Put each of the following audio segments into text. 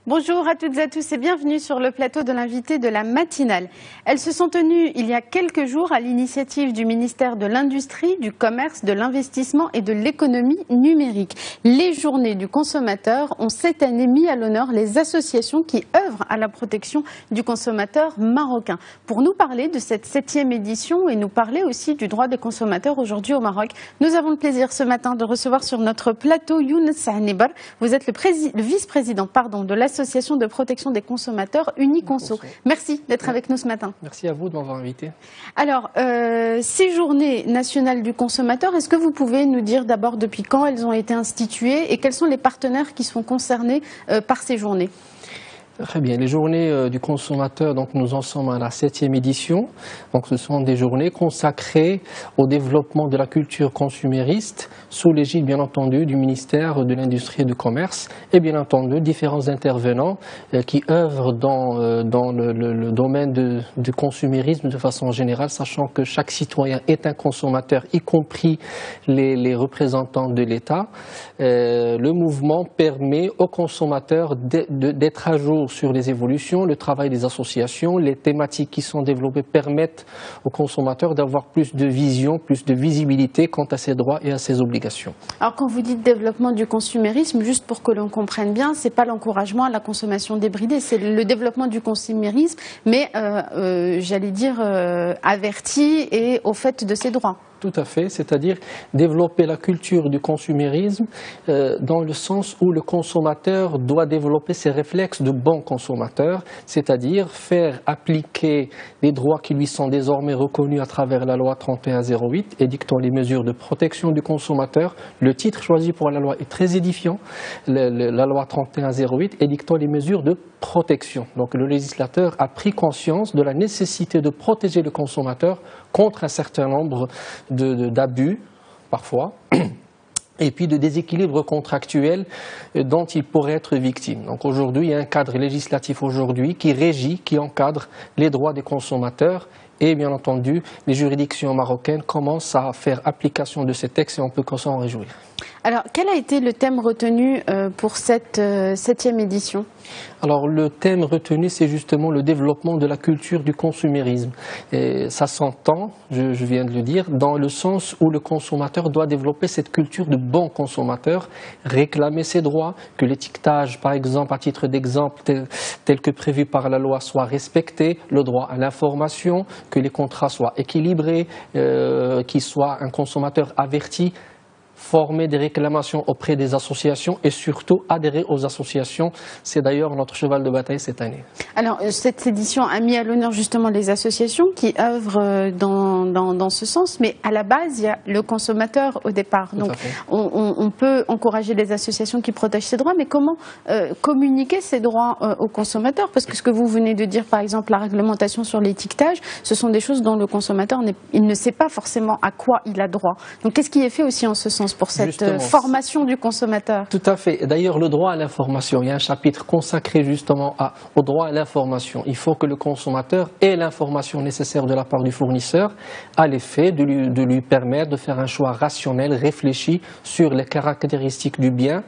Bonjour à toutes et à tous et bienvenue sur le plateau de l'invité de la matinale. Elles se sont tenues il y a quelques jours à l'initiative du ministère de l'Industrie, du Commerce, de l'Investissement et de l'Économie numérique. Les journées du consommateur ont cette année mis à l'honneur les associations qui œuvrent à la protection du consommateur marocain. Pour nous parler de cette 7e édition et nous parler aussi du droit des consommateurs aujourd'hui au Maroc, nous avons le plaisir ce matin de recevoir sur notre plateau Younes Sahnibar. Vous êtes le vice-président de l'Association de protection des consommateurs Uniconso. Merci d'être avec nous ce matin. Merci à vous de m'avoir invité. Alors, ces journées nationales du consommateur, est-ce que vous pouvez nous dire d'abord depuis quand elles ont été instituées et quels sont les partenaires qui sont concernés par ces journées ? Très bien. Les journées du consommateur, donc nous en sommes à la 7e édition. Donc ce sont des journées consacrées au développement de la culture consumériste sous l'égide bien entendu du ministère de l'Industrie et du Commerce et bien entendu différents intervenants qui œuvrent dans le domaine du consumérisme de façon générale, sachant que chaque citoyen est un consommateur, y compris les représentants de l'État. Le mouvement permet aux consommateurs d'être à jour sur les évolutions, le travail des associations, les thématiques qui sont développées permettent aux consommateurs d'avoir plus de vision, plus de visibilité quant à ses droits et à ses obligations. Alors quand vous dites développement du consumérisme, juste pour que l'on comprenne bien, c'est pas l'encouragement à la consommation débridée, c'est le développement du consumérisme, mais j'allais dire averti et au fait de ses droits. Tout à fait, c'est-à-dire développer la culture du consumérisme dans le sens où le consommateur doit développer ses réflexes de bon consommateur, c'est-à-dire faire appliquer les droits qui lui sont désormais reconnus à travers la loi 3108 édictant les mesures de protection du consommateur. Le titre choisi pour la loi est très édifiant, la loi 3108 édictant les mesures de protection. Donc le législateur a pris conscience de la nécessité de protéger le consommateur contre un certain nombre d'abus, parfois, et puis de déséquilibres contractuels dont il pourrait être victime. Donc aujourd'hui, il y a un cadre législatif aujourd'hui qui régit, qui encadre les droits des consommateurs et bien entendu, les juridictions marocaines commencent à faire application de ces textes et on peut s'en réjouir. Alors, quel a été le thème retenu pour cette 7e édition ? Alors, le thème retenu, c'est justement le développement de la culture du consumérisme. Et ça s'entend, je viens de le dire, dans le sens où le consommateur doit développer cette culture de bon consommateur, réclamer ses droits, que l'étiquetage, par exemple, à titre d'exemple, tel que prévu par la loi, soit respecté, le droit à l'information, que les contrats soient équilibrés, qu'il soit un consommateur averti, former des réclamations auprès des associations et surtout adhérer aux associations. C'est d'ailleurs notre cheval de bataille cette année. Alors, cette édition a mis à l'honneur justement les associations qui œuvrent dans ce sens, mais à la base, il y a le consommateur au départ. Donc, on peut encourager les associations qui protègent ses droits, mais comment communiquer ces droits aux consommateurs ? Parce que ce que vous venez de dire, par exemple, la réglementation sur l'étiquetage, ce sont des choses dont le consommateur il ne sait pas forcément à quoi il a droit. Donc, qu'est-ce qui est fait aussi en ce sens pour cette formation du consommateur? Tout à fait. D'ailleurs, le droit à l'information, il y a un chapitre consacré justement au droit à l'information. Il faut que le consommateur ait l'information nécessaire de la part du fournisseur à l'effet de lui permettre de faire un choix rationnel, réfléchi sur les caractéristiques du bien,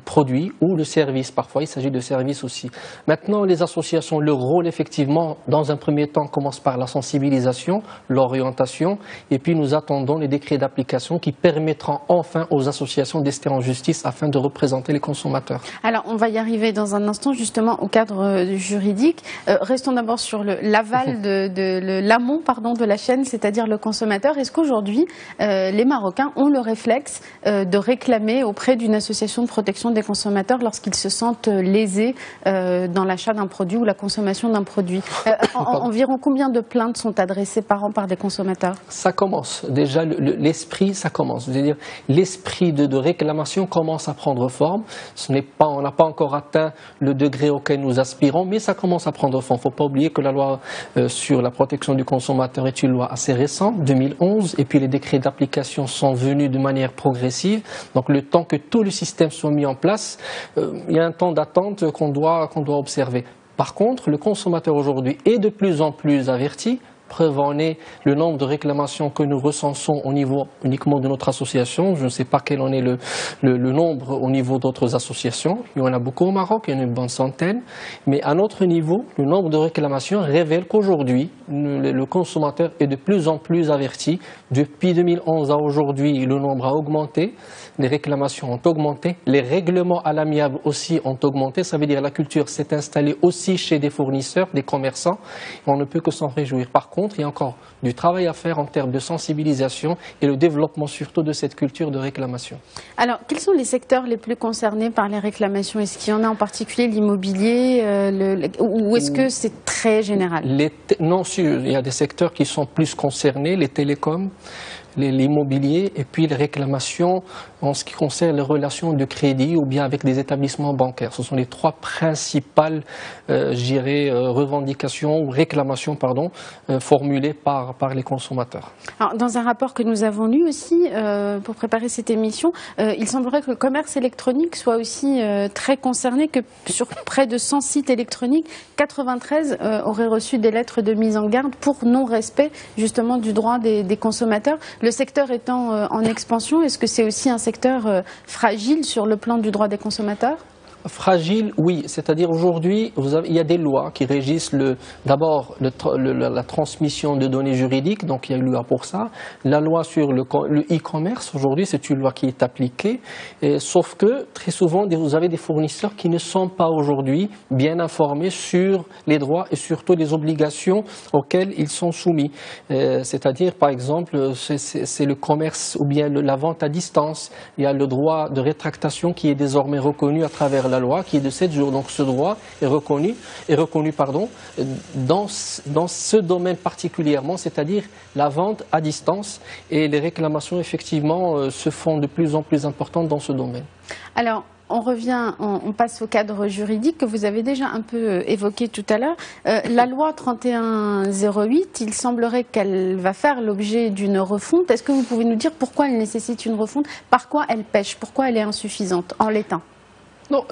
produit ou le service. Parfois, il s'agit de services aussi. Maintenant, les associations, leur rôle, effectivement, dans un premier temps, commence par la sensibilisation, l'orientation, et puis nous attendons les décrets d'application qui permettront enfin aux associations d'ester en justice afin de représenter les consommateurs. Alors, on va y arriver dans un instant, justement, au cadre juridique. Restons d'abord sur l'aval l'amont, de la chaîne, c'est-à-dire le consommateur. Est-ce qu'aujourd'hui, les Marocains ont le réflexe de réclamer auprès d'une association de protection des consommateurs lorsqu'ils se sentent lésés dans l'achat d'un produit ou la consommation d'un produit. Environ combien de plaintes sont adressées par an par des consommateurs? Ça commence. Déjà, l'esprit, ça commence. C'est-à-dire, l'esprit de réclamation commence à prendre forme. On n'a pas encore atteint le degré auquel nous aspirons, mais ça commence à prendre forme. Il ne faut pas oublier que la loi sur la protection du consommateur est une loi assez récente, 2011, et puis les décrets d'application sont venus de manière progressive. Donc, le temps que tout le système soit mis en place, il y a un temps d'attente qu'on doit observer. Par contre, le consommateur aujourd'hui est de plus en plus averti, Preuve en est le nombre de réclamations que nous recensons au niveau uniquement de notre association. Je ne sais pas quel en est le nombre au niveau d'autres associations. Il y en a beaucoup au Maroc, il y en a une bonne centaine. Mais à notre niveau, le nombre de réclamations révèle qu'aujourd'hui, le consommateur est de plus en plus averti. Depuis 2011 à aujourd'hui, le nombre a augmenté. Les réclamations ont augmenté. Les règlements à l'amiable aussi ont augmenté. Ça veut dire que la culture s'est installée aussi chez des fournisseurs, des commerçants. On ne peut que s'en réjouir. Par contre, il y a encore du travail à faire en termes de sensibilisation et le développement surtout de cette culture de réclamation. Alors, quels sont les secteurs les plus concernés par les réclamations? Est-ce qu'il y en a en particulier, l'immobilier, ou est-ce que c'est très général? Non, il y a des secteurs qui sont plus concernés, les télécoms, l'immobilier et puis les réclamations en ce qui concerne les relations de crédit ou bien avec des établissements bancaires. Ce sont les trois principales revendications ou réclamations formulées par les consommateurs. Alors, dans un rapport que nous avons lu aussi pour préparer cette émission, il semblerait que le commerce électronique soit aussi très concerné, que sur près de 100 sites électroniques, 93 auraient reçu des lettres de mise en garde pour non-respect justement du droit des consommateurs. Le secteur étant en expansion, est-ce que c'est aussi un secteur fragile sur le plan du droit des consommateurs ? Fragile, oui. C'est-à-dire aujourd'hui, il y a des lois qui régissent d'abord la transmission de données juridiques, donc il y a une loi pour ça. La loi sur le e-commerce, aujourd'hui, c'est une loi qui est appliquée, sauf que très souvent, vous avez des fournisseurs qui ne sont pas aujourd'hui bien informés sur les droits et surtout les obligations auxquelles ils sont soumis. C'est-à-dire, par exemple, c'est le commerce ou bien la vente à distance. Il y a le droit de rétractation qui est désormais reconnu à travers la loi qui est de 7 jours. Donc ce droit est reconnu dans ce domaine particulièrement, c'est-à-dire la vente à distance, et les réclamations effectivement se font de plus en plus importantes dans ce domaine. Alors, on passe au cadre juridique que vous avez déjà un peu évoqué tout à l'heure. La loi 3108, il semblerait qu'elle va faire l'objet d'une refonte. Est-ce que vous pouvez nous dire pourquoi elle nécessite une refonte? Par quoi elle pêche? Pourquoi elle est insuffisante en l'état? Non,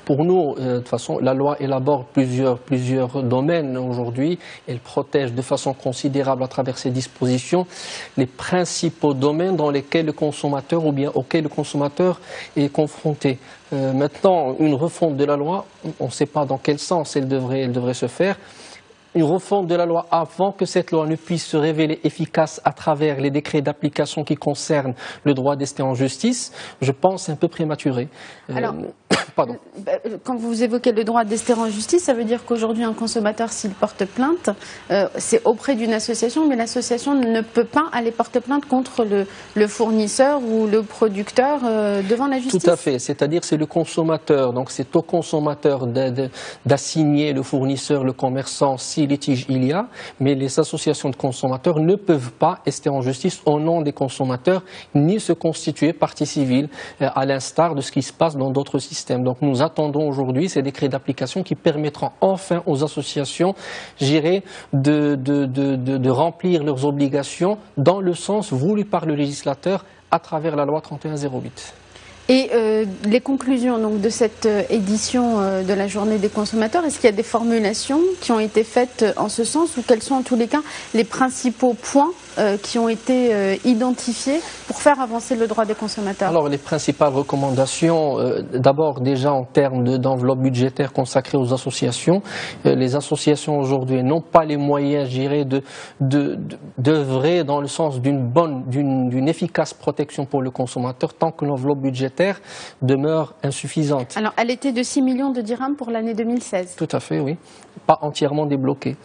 pour nous, de toute façon, la loi élabore plusieurs domaines aujourd'hui. Elle protège de façon considérable à travers ses dispositions les principaux domaines dans lesquels le consommateur ou bien auxquels le consommateur est confronté. Maintenant, une refonte de la loi, on ne sait pas dans quel sens elle devrait se faire. Une refonte de la loi avant que cette loi ne puisse se révéler efficace à travers les décrets d'application qui concernent le droit d'ester en justice, je pense un peu prématuré. Alors, pardon. Quand vous évoquez le droit d'ester en justice, ça veut dire qu'aujourd'hui un consommateur, s'il porte plainte, c'est auprès d'une association, mais l'association ne peut pas aller porter plainte contre le fournisseur ou le producteur devant la justice. Tout à fait, c'est-à-dire c'est le consommateur, donc c'est au consommateur d'assigner le fournisseur, le commerçant, si litige il y a, mais les associations de consommateurs ne peuvent pas ester en justice au nom des consommateurs, ni se constituer partie civile, à l'instar de ce qui se passe dans d'autres systèmes. Donc nous attendons aujourd'hui ces décrets d'application qui permettront enfin aux associations, de remplir leurs obligations dans le sens voulu par le législateur à travers la loi 3108. Et les conclusions donc, de cette édition de la Journée des consommateurs, est-ce qu'il y a des formulations qui ont été faites en ce sens, ou quels sont en tous les cas les principaux points qui ont été identifiés pour faire avancer le droit des consommateurs? Alors, les principales recommandations, d'abord déjà en termes d'enveloppe budgétaire consacrée aux associations. Les associations aujourd'hui n'ont pas les moyens, je dirais, d'œuvrer dans le sens d'une efficace protection pour le consommateur tant que l'enveloppe budgétaire demeure insuffisante. Alors, elle était de 6 millions de dirhams pour l'année 2016. Tout à fait, oui. Pas entièrement débloquée.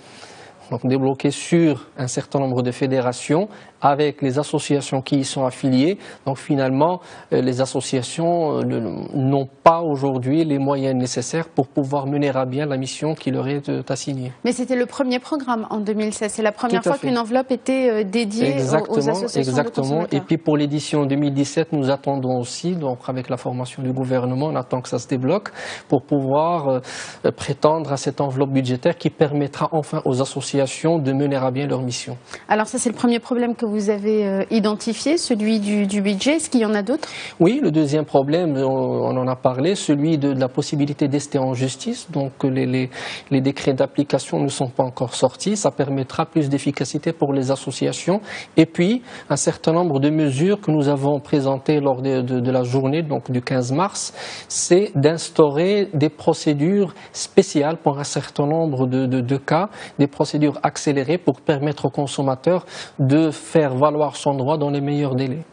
Donc débloqué sur un certain nombre de fédérations avec les associations qui y sont affiliées. Donc finalement, les associations n'ont pas aujourd'hui les moyens nécessaires pour pouvoir mener à bien la mission qui leur est assignée. Mais c'était le premier programme en 2016. C'est la première fois qu'une enveloppe était dédiée aux associations de consommateurs. Et puis pour l'édition 2017, nous attendons aussi, donc avec la formation du gouvernement, on attend que ça se débloque pour pouvoir prétendre à cette enveloppe budgétaire qui permettra enfin aux associations de mener à bien leur mission. Alors ça, c'est le premier problème que vous avez identifié, celui du budget. Est-ce qu'il y en a d'autres? Oui, le deuxième problème, on en a parlé, celui de la possibilité d'ester en justice. Donc les décrets d'application ne sont pas encore sortis. Ça permettra plus d'efficacité pour les associations. Et puis, un certain nombre de mesures que nous avons présentées lors de la journée, donc du 15 mars, c'est d'instaurer des procédures spéciales pour un certain nombre de cas, des procédures accélérées pour permettre aux consommateurs de faire valoir son droit dans les meilleurs délais.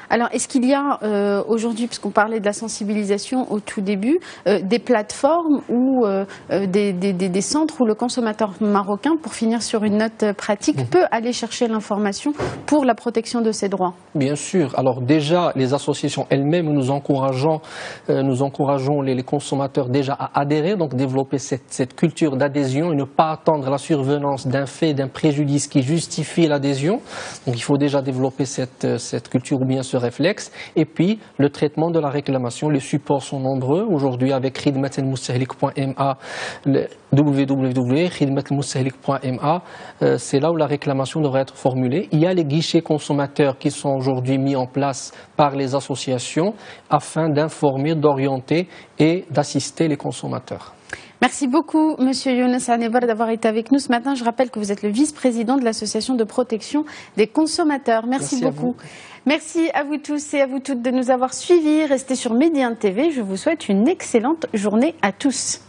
Alors, est-ce qu'il y a aujourd'hui, puisqu'on parlait de la sensibilisation au tout début, des plateformes ou des centres où le consommateur marocain, pour finir sur une note pratique, peut aller chercher l'information pour la protection de ses droits? Bien sûr. Alors déjà, les associations elles-mêmes, nous encourageons les consommateurs déjà à adhérer, donc développer cette culture d'adhésion et ne pas attendre la survenance d'un fait, d'un préjudice qui justifie l'adhésion. Donc il faut déjà développer cette culture ou bien ce réflexe. Et puis, le traitement de la réclamation. Les supports sont nombreux. Aujourd'hui, avec khidmatalmustahlik.ma, www.khidmatalmustahlik.ma, c'est là où la réclamation devrait être formulée. Il y a les guichets consommateurs qui sont aujourd'hui mis en place par les associations afin d'informer, d'orienter et d'assister les consommateurs. Merci beaucoup, Monsieur Younes Anebar, d'avoir été avec nous ce matin. Je rappelle que vous êtes le vice-président de l'Association de protection des consommateurs. Merci beaucoup. Merci à vous tous et à vous toutes de nous avoir suivis. Restez sur Médien TV. Je vous souhaite une excellente journée à tous.